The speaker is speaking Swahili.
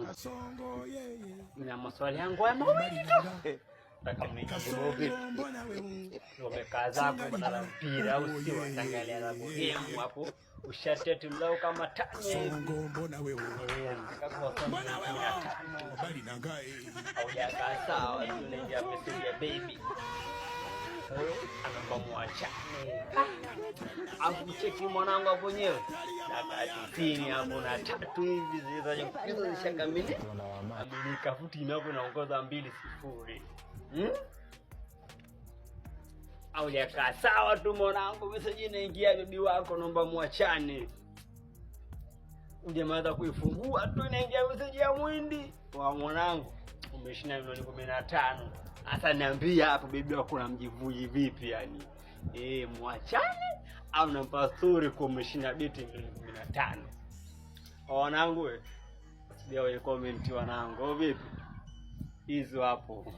wangu. Nina maswali yangu ya mawili tu. Nataka mnijibu vipi? Umekaa zako badala mpira au sio? Unaangalia na game hapo. Ushatete mlao kama tano hivi. Mbona wewe? Mbona wewe? Habari na ngai. Au ya sawa tunaingia message ya baby. Anaomba muachane. Afu cheki mwanangu hapo nyewe. Dakika 90 hapo na 3 hivi zilizoje kukiza zishakamilika. Amerika futi inapo inaongoza 2-0. Au ya sawa tu mwanangu, message inaingia bibi wako naomba muachane. Ujemaza kuifungua tu inaingia message ya mwindi. Wa mwanangu umeshinda milioni 15. Sasa niambia hapo bibi wako unamjivui vipi yani? Muachane au nampa story kwa umeshinda beti milioni 15. Wanangu wewe. Sija kwenye comment wanangu. Vipi? Hizo hapo.